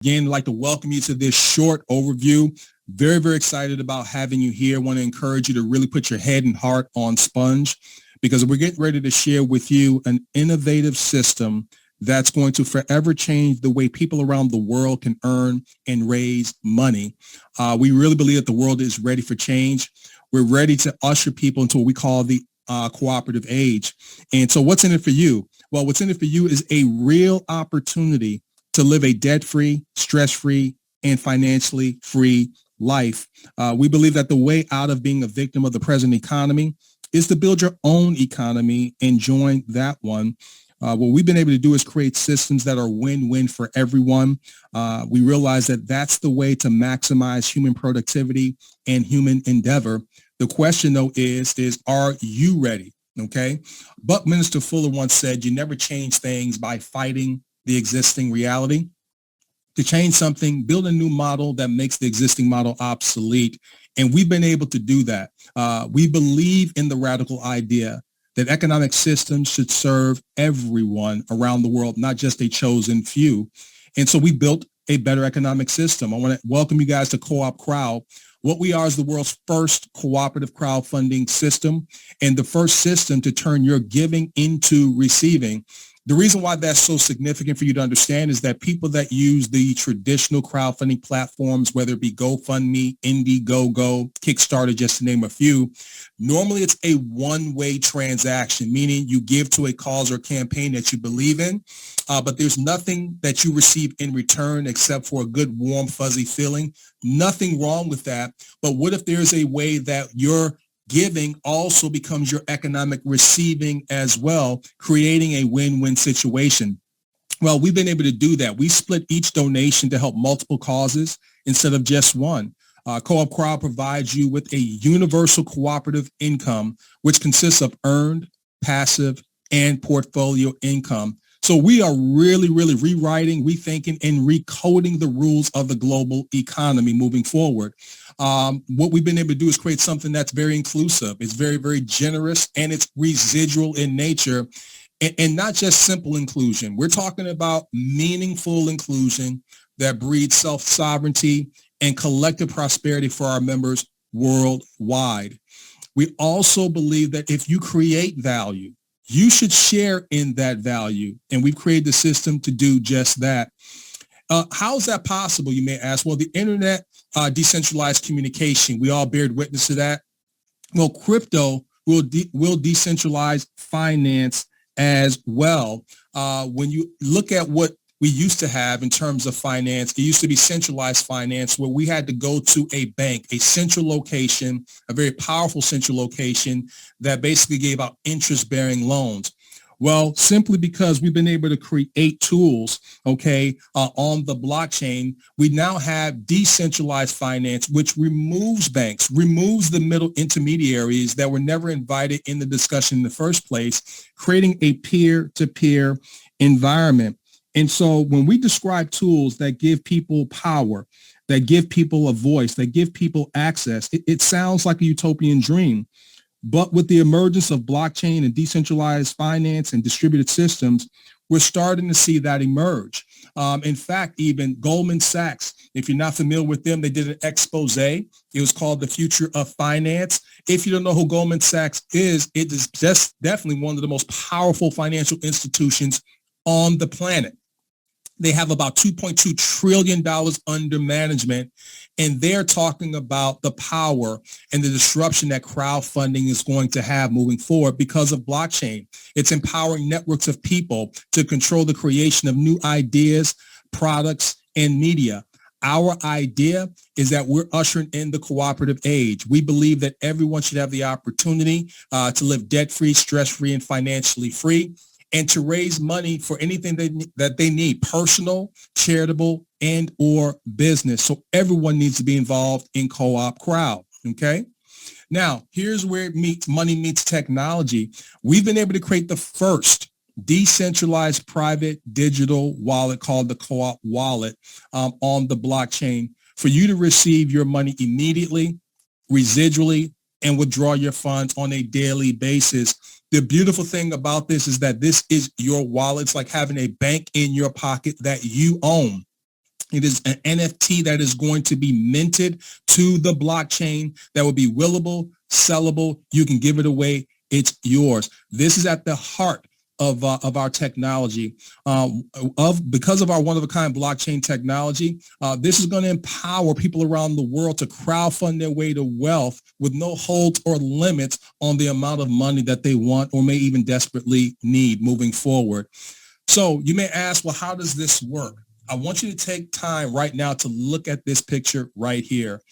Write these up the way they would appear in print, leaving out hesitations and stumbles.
Again, I'd like to welcome you to this short overview. Very, very excited about having you here. I want to encourage you to really put your head and heart on sponge because we're getting ready to share with you an innovative system that's going to forever change the way people around the world can earn and raise money. We really believe that the world is ready for change. We're ready to usher people into what we call the cooperative age. And so what's in it for you? Well, what's in it for you is a real opportunity to live a debt-free, stress-free, and financially free life. We believe that the way out of being a victim of the present economy is to build your own economy and join that one. What we've been able to do is create systems that are win-win for everyone. We realize that that's the way to maximize human productivity and human endeavor. The question, though, is are you ready? Okay. Buckminster Fuller once said, you never change things by fighting the existing reality. To change something, build a new model that makes the existing model obsolete. And we've been able to do that. We believe in the radical idea that economic systems should serve everyone around the world, not just a chosen few. And so we built a better economic system. I want to welcome you guys to Coopcrowd. What we are is the world's first cooperative crowdfunding system and the first system to turn your giving into receiving. The reason why that's so significant for you to understand is that people that use the traditional crowdfunding platforms, whether it be GoFundMe, Indiegogo, Kickstarter, just to name a few, normally it's a one-way transaction, meaning you give to a cause or campaign that you believe in, but there's nothing that you receive in return except for a good, warm, fuzzy feeling. Nothing wrong with that. But what if there's a way that you're giving also becomes your economic receiving as well, creating a win-win situation? Well, we've been able to do that. We split each donation to help multiple causes instead of just one. Coopcrowd provides you with a universal cooperative income, which consists of earned, passive, and portfolio income. So we are really, really rewriting, rethinking, and recoding the rules of the global economy moving forward. What we've been able to do is create something that's very inclusive. It's very, very generous, and it's residual in nature, and not just simple inclusion. We're talking about meaningful inclusion that breeds self-sovereignty and collective prosperity for our members worldwide. We also believe that if you create value, you should share in that value, and we've created the system to do just that. How is that possible, you may ask? Well, the internet, decentralized communication, we all bear witness to that. Well, crypto will decentralize finance as well. When you look at what we used to have in terms of finance, it used to be centralized finance where we had to go to a bank, a central location, a very powerful central location that basically gave out interest-bearing loans. Well, simply because we've been able to create tools, on the blockchain, we now have decentralized finance, which removes banks, removes the middle intermediaries that were never invited in the discussion in the first place, creating a peer-to-peer environment. And so when we describe tools that give people power, that give people a voice, that give people access, it sounds like a utopian dream. But with the emergence of blockchain and decentralized finance and distributed systems, we're starting to see that emerge. In fact, even Goldman Sachs, if you're not familiar with them, they did an expose. It was called The Future of Finance. If you don't know who Goldman Sachs is, it is just definitely one of the most powerful financial institutions on the planet. They have about $2.2 trillion under management, and they're talking about the power and the disruption that crowdfunding is going to have moving forward because of blockchain. It's empowering networks of people to control the creation of new ideas, products, and media. Our idea is that we're ushering in the cooperative age. We believe that everyone should have the opportunity to live debt-free, stress-free, and financially free, and to raise money for anything that they need, personal, charitable, and or business. So everyone needs to be involved in Coopcrowd, okay? Now, here's where money meets technology. We've been able to create the first decentralized private digital wallet called the Co-op Wallet on the blockchain for you to receive your money immediately, residually, and withdraw your funds on a daily basis. The beautiful thing about this is that this is your wallet. It's like having a bank in your pocket that you own. It is an NFT that is going to be minted to the blockchain that will be willable, sellable. You can give it away. It's yours. This is at the heart of our technology. Because of our one-of-a-kind blockchain technology, this is going to empower people around the world to crowdfund their way to wealth with no holds or limits on the amount of money that they want or may even desperately need moving forward. So you may ask, well, how does this work? I want you to take time right now to look at this picture right here.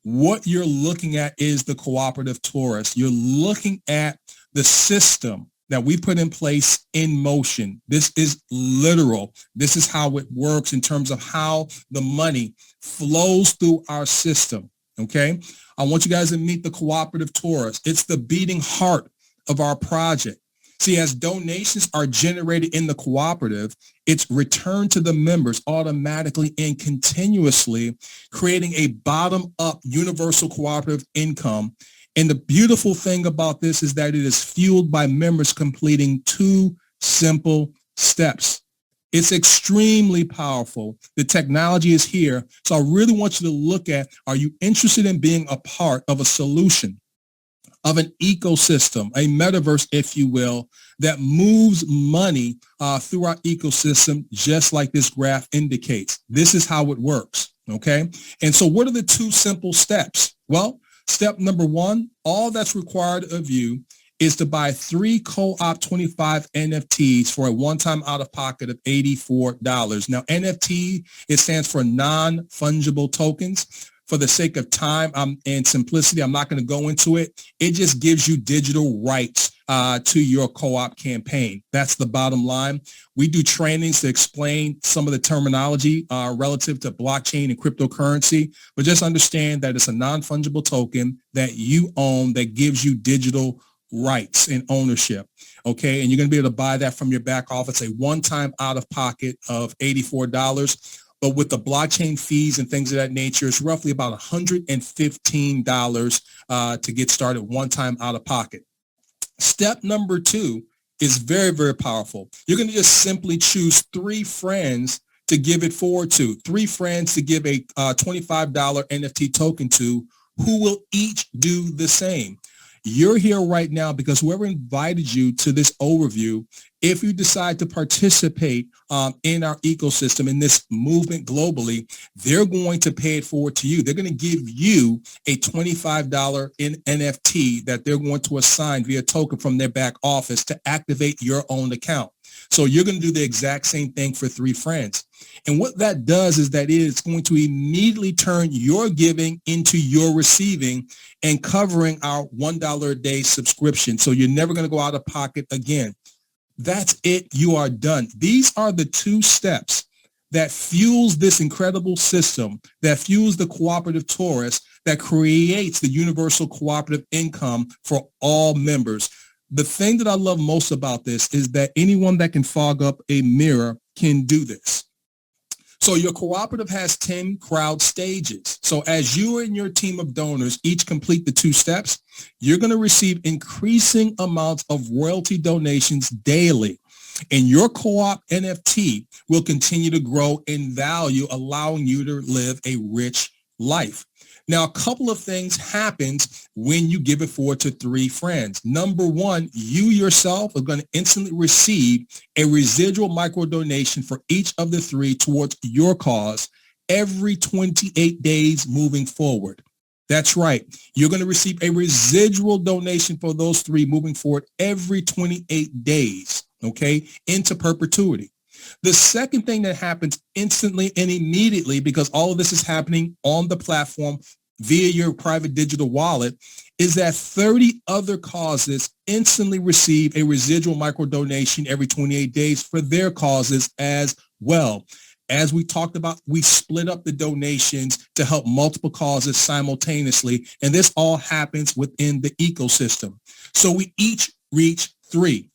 What you're looking at is the cooperative tourist. You're looking at the system that we put in place in motion. This is literal. This is how it works in terms of how the money flows through our system, okay? I want you guys to meet the cooperative tourist. It's the beating heart of our project. See, as donations are generated in the cooperative, it's returned to the members automatically and continuously, creating a bottom-up universal cooperative income. And the beautiful thing about this is that it is fueled by members completing 2 simple steps. It's extremely powerful. The technology is here. So I really want you to look at, are you interested in being a part of a solution, of an ecosystem, a metaverse, if you will, that moves money through our ecosystem, just like this graph indicates? This is how it works, okay? And so what are the 2 simple steps? Well, step number 1, all that's required of you is to buy 3 Co-op 25 NFTs for a one-time out-of-pocket of $84. Now, NFT, it stands for non-fungible tokens. For the sake of time and simplicity, I'm not going to go into it. It just gives you digital rights to your co-op campaign. That's the bottom line. We do trainings to explain some of the terminology relative to blockchain and cryptocurrency, but just understand that it's a non-fungible token that you own that gives you digital rights and ownership. Okay, and you're going to be able to buy that from your back office, a one-time out-of-pocket of $84. But with the blockchain fees and things of that nature, it's roughly about $115 to get started one time out of pocket. Step number 2 is very, very powerful. You're going to just simply choose 3 friends to give it forward to, 3 friends to give a $25 NFT token to, who will each do the same. You're here right now because whoever invited you to this overview, if you decide to participate in our ecosystem, in this movement globally, they're going to pay it forward to you. They're going to give you a $25 in NFT that they're going to assign via token from their back office to activate your own account. So you're going to do the exact same thing for 3 friends. And what that does is that it is going to immediately turn your giving into your receiving and covering our $1 a day subscription. So you're never going to go out of pocket again. That's it. You are done. These are the 2 steps that fuels this incredible system, that fuels the cooperative tourist, that creates the universal cooperative income for all members. The thing that I love most about this is that anyone that can fog up a mirror can do this. So your cooperative has 10 crowd stages. So as you and your team of donors each complete the 2 steps, you're going to receive increasing amounts of royalty donations daily. And your co-op NFT will continue to grow in value, allowing you to live a rich life. Now, a couple of things happens when you give it forward to 3 friends. Number 1, you yourself are going to instantly receive a residual micro donation for each of the 3 towards your cause every 28 days moving forward. That's right. You're going to receive a residual donation for those 3 moving forward every 28 days, okay, into perpetuity. The second thing that happens instantly and immediately, because all of this is happening on the platform via your private digital wallet, is that 30 other causes instantly receive a residual micro donation every 28 days for their causes as well. As we talked about, we split up the donations to help multiple causes simultaneously, and this all happens within the ecosystem. So we each reach 3.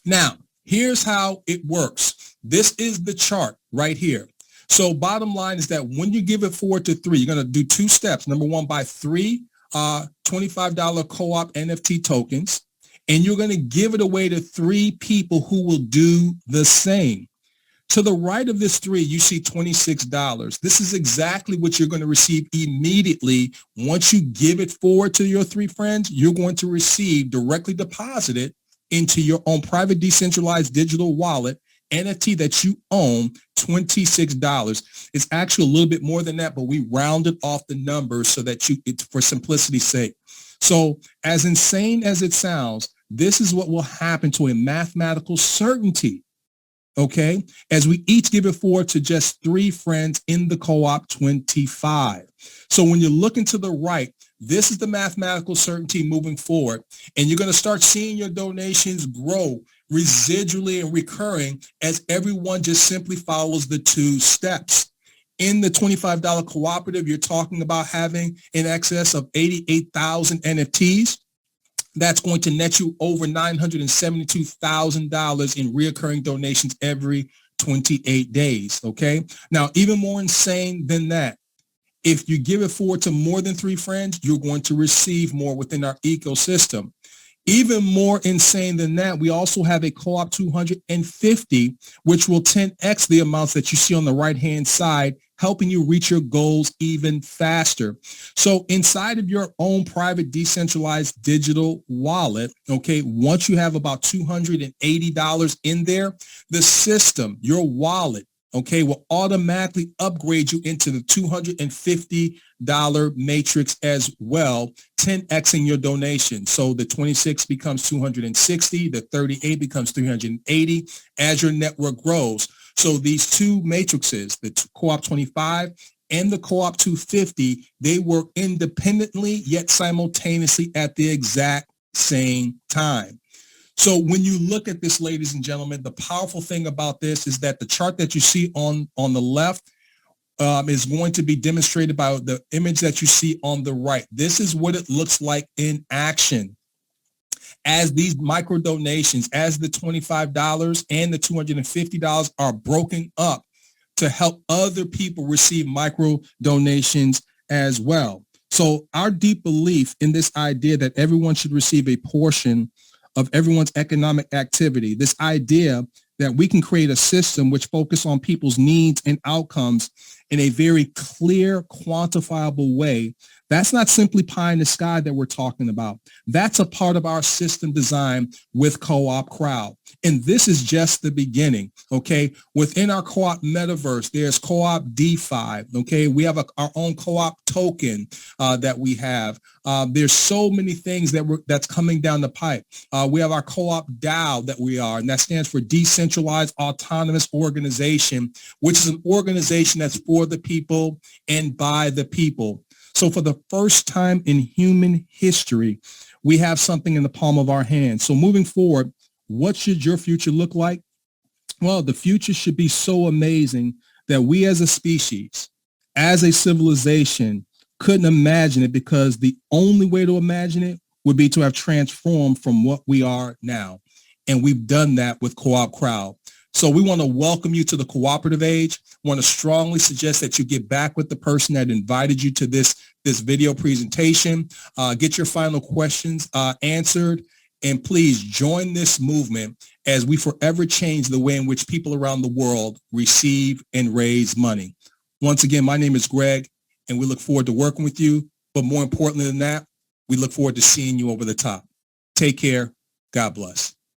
Now, here's how it works. This is the chart right here. So bottom line is that when you give it forward to 3, you're going to do 2 steps. Number 1, buy 3 $25 co-op NFT tokens, and you're going to give it away to 3 people who will do the same. To the right of this 3, you see $26. This is exactly what you're going to receive immediately. Once you give it forward to your 3 friends, you're going to receive directly deposited into your own private decentralized digital wallet NFT that you own, $26. It's actually a little bit more than that, but we rounded off the numbers so that it's for simplicity's sake. So as insane as it sounds, this is what will happen to a mathematical certainty. Okay, as we each give it forward to just 3 friends in the co-op 25. So when you're looking to the right, this is the mathematical certainty moving forward, and you're going to start seeing your donations grow residually and recurring as everyone just simply follows the 2 steps. In the $25 cooperative, you're talking about having in excess of 88,000 NFTs. That's going to net you over $972,000 in recurring donations every 28 days, okay? Now, even more insane than that, if you give it forward to more than 3 friends, you're going to receive more within our ecosystem. Even more insane than that, we also have a co-op 250, which will 10x the amounts that you see on the right-hand side, helping you reach your goals even faster. So inside of your own private decentralized digital wallet, okay, once you have about $280 in there, the system, your wallet, okay, will automatically upgrade you into the $250 matrix as well, 10xing your donation. So the 26 becomes 260, the 38 becomes 380 as your network grows. So these 2 matrices, the co-op 25 and the co-op 250, they work independently yet simultaneously at the exact same time. So when you look at this, ladies and gentlemen, the powerful thing about this is that the chart that you see on the left is going to be demonstrated by the image that you see on the right. This is what it looks like in action. As these micro donations, as the $25 and the $250 are broken up to help other people receive micro donations as well. So our deep belief in this idea that everyone should receive a portion of everyone's economic activity, this idea that we can create a system which focuses on people's needs and outcomes in a very clear, quantifiable way. That's not simply pie in the sky that we're talking about. That's a part of our system design with Coopcrowd. And this is just the beginning, okay? Within our co-op metaverse, there's co-op DeFi, okay? We have our own co-op token that we have. There's so many things that's coming down the pipe. We have our co-op DAO that we are, and that stands for Decentralized Autonomous Organization, which is an organization that's for the people and by the people. So for the first time in human history, we have something in the palm of our hands. So moving forward, what should your future look like? Well, the future should be so amazing that we as a species, as a civilization, couldn't imagine it, because the only way to imagine it would be to have transformed from what we are now. And we've done that with Coopcrowd. So we want to welcome you to the cooperative age. Want to strongly suggest that you get back with the person that invited you to this video presentation. Get your final questions answered. And please join this movement as we forever change the way in which people around the world receive and raise money. Once again, my name is Greg, and we look forward to working with you. But more importantly than that, we look forward to seeing you over the top. Take care. God bless.